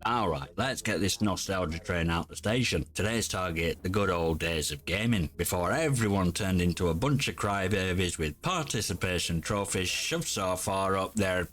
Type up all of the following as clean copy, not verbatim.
Alright, let's get this nostalgia train out the station. Today's target, the good old days of gaming, before everyone turned into a bunch of crybabies with participation trophies shoved so far up their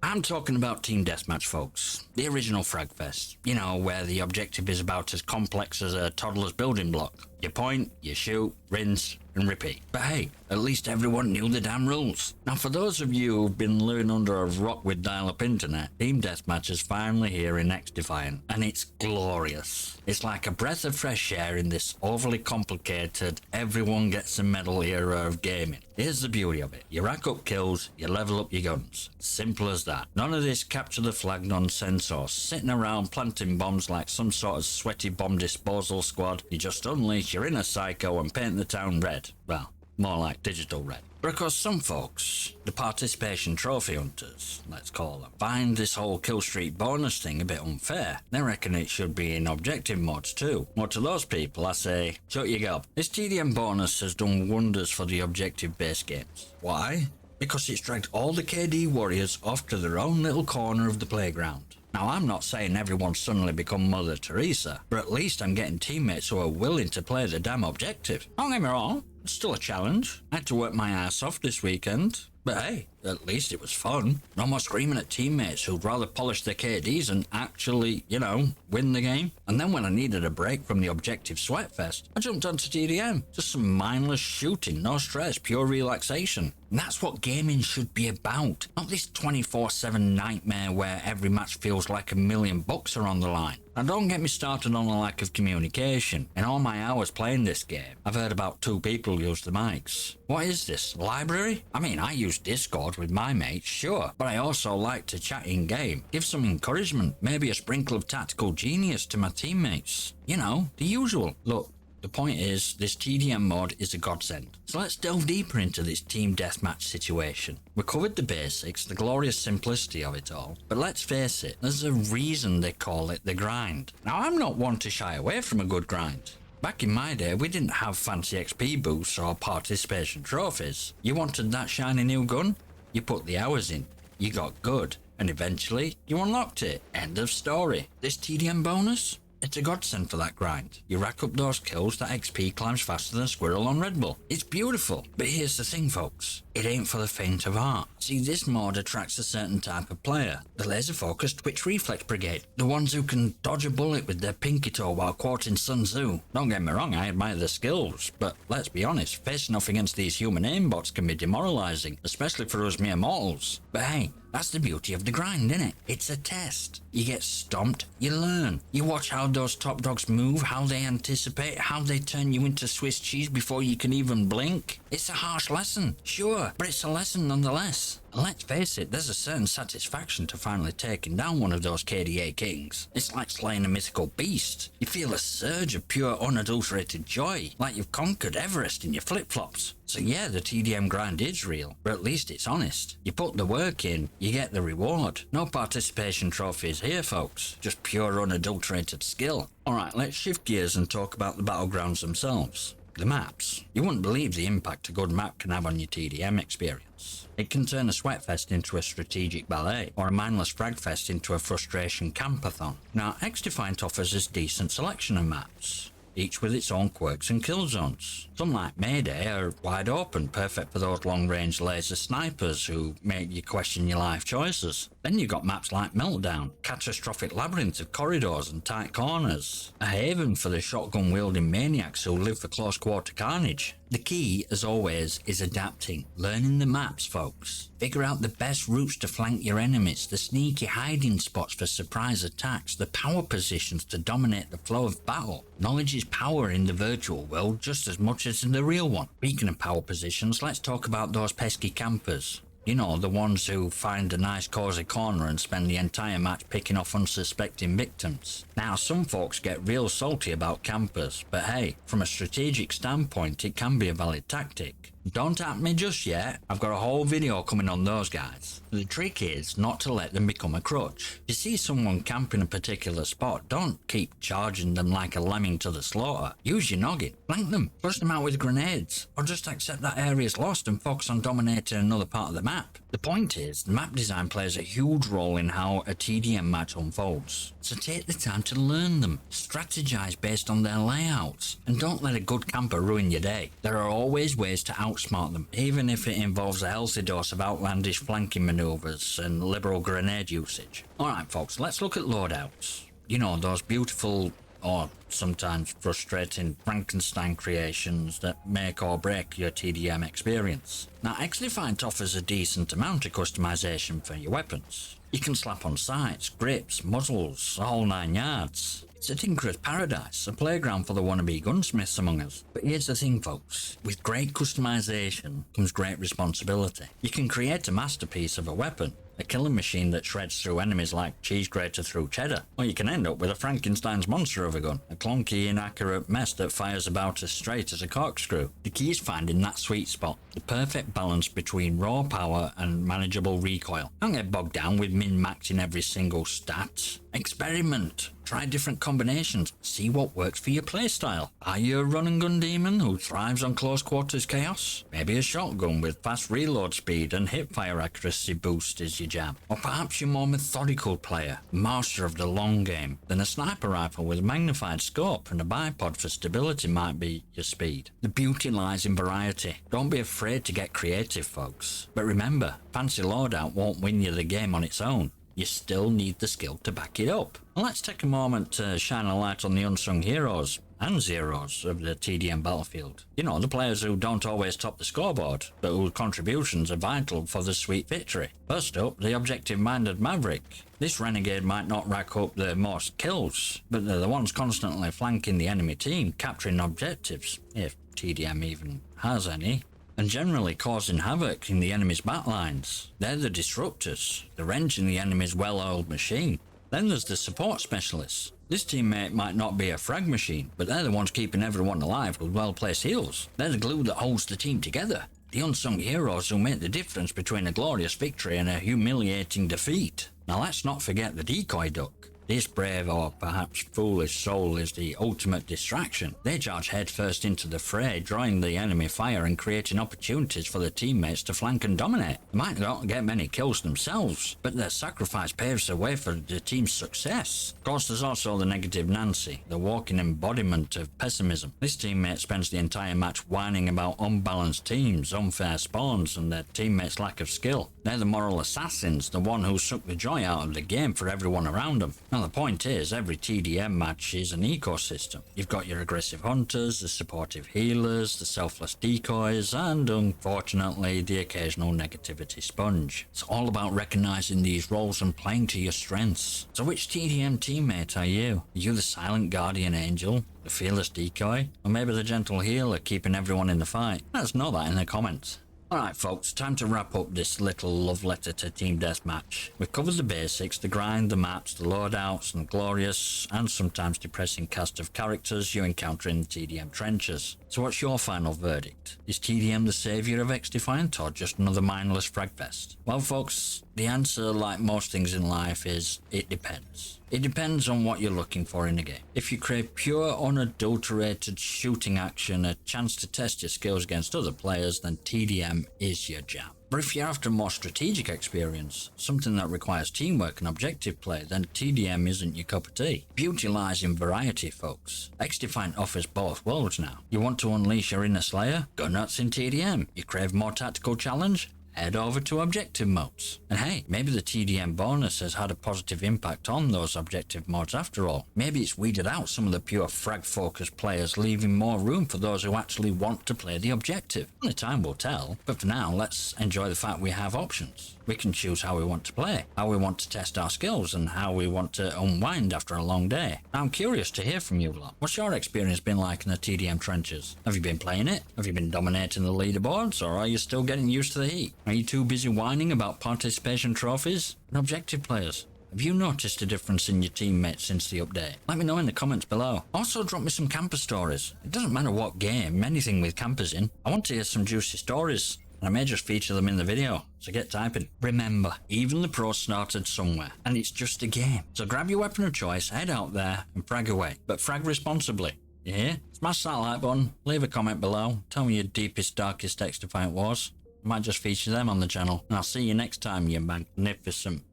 I'm talking about Team Deathmatch, folks. The original Fragfest. You know, where the objective is about as complex as a toddler's building block. You point, you shoot, rinse, and repeat. But hey, at least everyone knew the damn rules. Now, for those of you who've been living under a rock with dial-up internet, Team Deathmatch is finally here in XDefiant, and it's glorious. It's like a breath of fresh air in this overly complicated, everyone gets a medal era of gaming. Here's the beauty of it. You rack up kills, you level up your guns. Simple as that. None of this capture the flag nonsense or sitting around planting bombs like some sort of sweaty bomb disposal squad. You just unleash your inner psycho and paint the town red. Well, more like digital red. But of course some folks, the participation trophy hunters, let's call them, find this whole kill streak bonus thing a bit unfair. They reckon it should be in objective mods too. Well, to those people I say, shut your gob. This TDM bonus has done wonders for the objective based games. Why? Because it's dragged all the KD warriors off to their own little corner of the playground. Now, I'm not saying everyone's suddenly become Mother Teresa, but at least I'm getting teammates who are willing to play the damn objective. Don't get me wrong, it's still a challenge. I had to work my ass off this weekend. But hey, at least it was fun. No more screaming at teammates who'd rather polish their KDs and actually, you know, win the game. And then when I needed a break from the objective sweatfest, I jumped onto TDM. Just some mindless shooting, no stress, pure relaxation. And that's what gaming should be about. Not this 24/7 nightmare where every match feels like $1 million are on the line. Now don't get me started on a lack of communication. In all my hours playing this game, I've heard about 2 people use the mics. What is this, library? I mean, I use Discord with my mates, sure, but I also like to chat in-game, give some encouragement, maybe a sprinkle of tactical genius to my teammates. You know, the usual. Look, the point is, this TDM mod is a godsend. So let's delve deeper into this team deathmatch situation. We covered the basics, the glorious simplicity of it all, but let's face it, there's a reason they call it the grind. Now, I'm not one to shy away from a good grind. Back in my day, we didn't have fancy XP boosts or participation trophies. You wanted that shiny new gun? You put the hours in, you got good, and eventually you unlocked it. End of story. This TDM bonus? It's a godsend for that grind. You rack up those kills, that XP climbs faster than a squirrel on Red Bull. It's beautiful. But here's the thing, folks. It ain't for the faint of heart. See, this mod attracts a certain type of player. The laser-focused Twitch Reflex Brigade. The ones who can dodge a bullet with their pinky toe while quoting Sun Tzu. Don't get me wrong, I admire their skills. But let's be honest, facing off against these human aimbots can be demoralizing, especially for us mere mortals. But hey, that's the beauty of the grind, innit? It's a test. You get stomped, you learn. You watch how those top dogs move, how they anticipate, how they turn you into Swiss cheese before you can even blink. It's a harsh lesson, sure, but it's a lesson nonetheless. And let's face it, there's a certain satisfaction to finally taking down one of those KDA Kings. It's like slaying a mythical beast. You feel a surge of pure unadulterated joy, like you've conquered Everest in your flip-flops. So yeah, the TDM grind is real, but at least it's honest. You put the work in, you get the reward. No participation trophies here, folks. Just pure unadulterated skill. Alright, let's shift gears and talk about the battlegrounds themselves. The maps. You wouldn't believe the impact a good map can have on your TDM experience. It can turn a sweatfest into a strategic ballet, or a mindless fragfest into a frustration campathon. Now, XDefiant offers a decent selection of maps, each with its own quirks and kill zones. Some like Mayday are wide open, perfect for those long-range laser snipers who make you question your life choices. Then you've got maps like Meltdown, catastrophic labyrinth of corridors and tight corners, a haven for the shotgun-wielding maniacs who live for close-quarter carnage. The key, as always, is adapting, learning the maps, folks. Figure out the best routes to flank your enemies, the sneaky hiding spots for surprise attacks, the power positions to dominate the flow of battle. Knowledge is power in the virtual world just as much as in the real one. Speaking of power positions, let's talk about those pesky campers. You know, the ones who find a nice cozy corner and spend the entire match picking off unsuspecting victims. Now, some folks get real salty about campers, but hey, from a strategic standpoint, it can be a valid tactic. Don't at me just yet, I've got a whole video coming on those guys. The trick is not to let them become a crutch. If you see someone camping a particular spot, don't keep charging them like a lemming to the slaughter. Use your noggin, flank them, flush them out with grenades, or just accept that area's lost and focus on dominating another part of the map. The point is, the map design plays a huge role in how a TDM match unfolds. So take the time to learn them, strategize based on their layouts, and don't let a good camper ruin your day. There are always ways to outsmart them, even if it involves a healthy dose of outlandish flanking maneuvers and liberal grenade usage. Alright folks, let's look at loadouts. You know, those beautiful, or sometimes frustrating, Frankenstein creations that make or break your TDM experience. Now, XDefiant offers a decent amount of customization for your weapons. You can slap on sights, grips, muzzles, the whole 9 yards. It's a tinkerer's paradise, a playground for the wannabe gunsmiths among us. But here's the thing folks, with great customization comes great responsibility. You can create a masterpiece of a weapon, a killing machine that shreds through enemies like cheese grater through cheddar. Or you can end up with a Frankenstein's monster of a gun, a clunky, inaccurate mess that fires about as straight as a corkscrew. The key is finding that sweet spot, the perfect balance between raw power and manageable recoil. Don't get bogged down with min-maxing every single stat. Experiment. Try different combinations. See what works for your playstyle. Are you a run and gun demon who thrives on close quarters chaos? Maybe a shotgun with fast reload speed and hipfire accuracy boost is your jam. Or perhaps you're a more methodical player, master of the long game. Then a sniper rifle with magnified scope and a bipod for stability might be your speed. The beauty lies in variety. Don't be afraid to get creative folks. But remember, fancy loadout won't win you the game on its own. You still need the skill to back it up. And let's take a moment to shine a light on the unsung heroes and zeros of the TDM battlefield. You know, the players who don't always top the scoreboard, but whose contributions are vital for the sweet victory. First up, the objective-minded maverick. This renegade might not rack up the most kills, but they're the ones constantly flanking the enemy team, capturing objectives, if TDM even has any, and generally causing havoc in the enemy's backlines. They're the disruptors, the wrench in the enemy's well-oiled machine. Then there's the support specialists. This teammate might not be a frag machine, but they're the ones keeping everyone alive with well-placed heals. They're the glue that holds the team together. The unsung heroes who make the difference between a glorious victory and a humiliating defeat. Now let's not forget the decoy duck. This brave or perhaps foolish soul is the ultimate distraction. They charge headfirst into the fray, drawing the enemy fire and creating opportunities for the teammates to flank and dominate. They might not get many kills themselves, but their sacrifice paves the way for the team's success. Of course, there's also the negative Nancy, the walking embodiment of pessimism. This teammate spends the entire match whining about unbalanced teams, unfair spawns, and their teammates' lack of skill. They're the moral assassins, the one who suck the joy out of the game for everyone around them. Now the point is, every TDM match is an ecosystem. You've got your aggressive hunters, the supportive healers, the selfless decoys, and unfortunately the occasional negativity sponge. It's all about recognizing these roles and playing to your strengths. So which TDM teammate are you? Are you the silent guardian angel, the fearless decoy, or maybe the gentle healer keeping everyone in the fight? Let us know that in the comments. Alright folks, time to wrap up this little love letter to Team Deathmatch. We've covered the basics, the grind, the maps, the loadouts, and glorious and sometimes depressing cast of characters you encounter in the TDM trenches. So what's your final verdict? Is TDM the saviour of XDefiant or just another mindless fragfest? Well folks, the answer, like most things in life, is it depends. It depends on what you're looking for in a game. If you crave pure, unadulterated shooting action, a chance to test your skills against other players, then TDM is your jam. But if you're after more strategic experience, something that requires teamwork and objective play, then TDM isn't your cup of tea. Beauty lies in variety, folks. XDefiant offers both worlds now. You want to unleash your inner slayer? Go nuts in TDM. You crave more tactical challenge? Head over to objective modes. And hey, maybe the TDM bonus has had a positive impact on those objective modes after all. Maybe it's weeded out some of the pure frag-focused players, leaving more room for those who actually want to play the objective. Only time will tell, but for now, let's enjoy the fact we have options. We can choose how we want to play, how we want to test our skills, and how we want to unwind after a long day. I'm curious to hear from you lot. What's your experience been like in the TDM trenches? Have you been playing it? Have you been dominating the leaderboards, or are you still getting used to the heat? Are you too busy whining about participation trophies? And objective players, Have you noticed a difference in your teammates since the update? Let me know in the comments below. Also drop me some camper stories. It doesn't matter what game, anything with campers in. I want to hear some juicy stories, and I may just feature them in the video, so get typing. Remember, even the pros started somewhere, and it's just a game. So grab your weapon of choice, head out there, and frag away. But frag responsibly. You hear? Smash that like button, leave a comment below, tell me your deepest, darkest XDefiant wars. I might just feature them on the channel, and I'll see you next time, you magnificent